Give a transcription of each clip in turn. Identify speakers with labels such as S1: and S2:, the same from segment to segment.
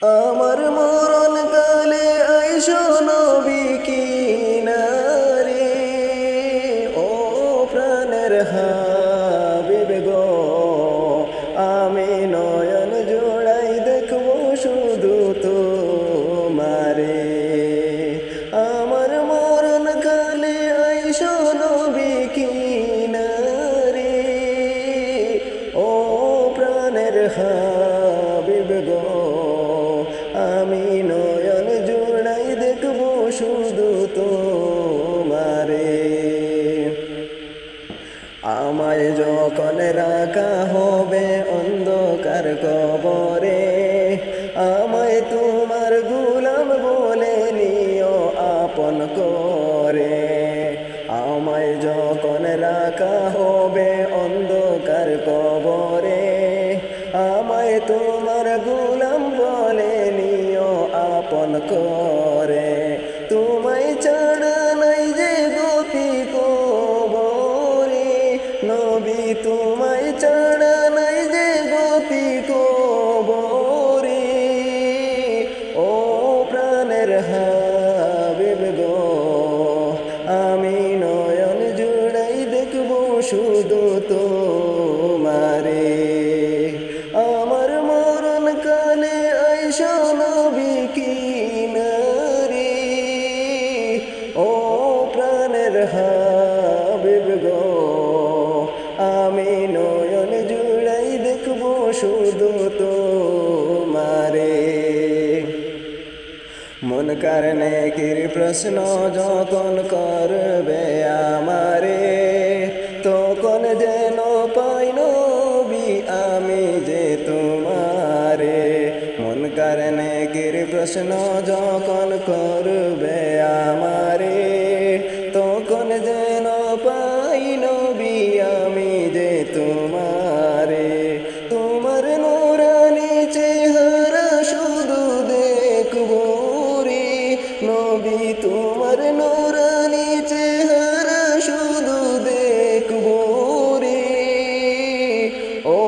S1: আমার মরণ কালে আইসো নবী কিনারে, ও প্রাণের হাবিব গো, আমি নয়ন জোড়াই দেখব শুধু তোমারে। আমার মরণ কালে আইসো নবী কিনারে, ও প্রাণের হাবিব গো, আমি নয়ন জোড়াই দেখব শুধু তোমারে। আমায় যখন রাখা হবে অন্ধকার কবরে, আমায় তোমার গোলাম বলে নিও আপন করে। আমায় যখন রাখা হবে অন্ধকার কবরে, আমায় তোমার গোলাম বলে নিও আপন করে। তোমায় ছাড়া নাই যে গতি কবরে, নবী তোমায় ছাড়া নাই যে গতি কবরে, ও প্রাণের হাবিব গো, আমি নয়ন জুড়াই দেখব শুধু তোমারে। আমার মরণ কালে আইসো নবী কিনারে, ও প্রাণের হাবিব গো, আমি নয়ন জুড়াই দেখব শুধু তোমারে। মন কারণে কির প্রশ্ন যখন করবে আমারে, তখন যেন পাই নবী আমি যে তোমারে। মন কারণে কির প্রশ্ন যখন করবে আমারে, তখন যেন পাই নবী আমি যে তোমারে। তোমার নূরানি চেহারা শুধু দেখব রে নবী, তোমার নূরানি চেহারা শুধু দেখব রে, ও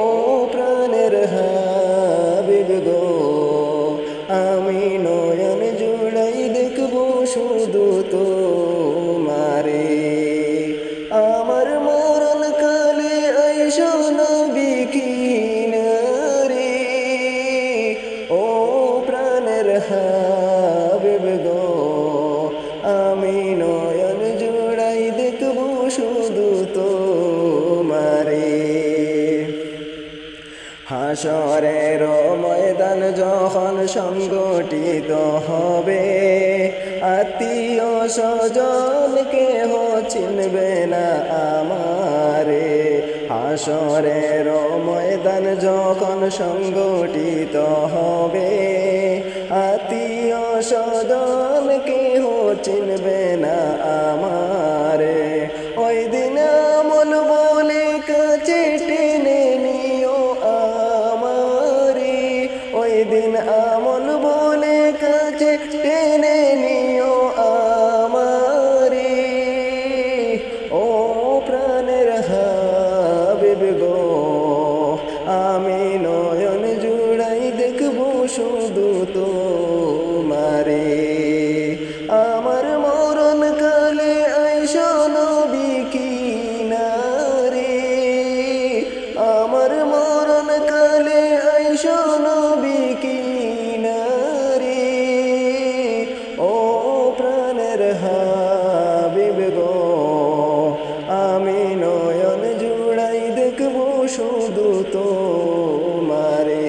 S1: প্রাণের হাবিব গো, আমি নয়ন জুড়াই দেখব শুধু তোমারে। আমার মরণ কালে আইসো নবী কিনারে, ও প্রাণের হাবিব গো, আমি নয়ন জোড়াই দেখব শুধু তোমারে। হাসরের ময়দান যখন সংগঠিত হবে, আত্মীয় স্বজন কেহ চিনবে না আমারে। হাসরের ময়দান যখন সংগঠিত হবে, আত্মীয় স্বজন কেহ চিনবে না আমারে। ওই দিন আমল বলে কাছে টেনে নিও আমারে, ওই দিন আমল বলে কাছে টেনে নিও আমারে, ও প্রাণের হাবিব গো, আমি নয়ন জুড়াই দেখব শুধু তোমারে। আমার মরণ কালে আইসো নবী কিনারে, আমার মরণ কালে আইসো নবী কিনারে, ও প্রাণের হাবিব গো, আমি নয়ন জুড়াই দেখব শুধু তোমারে।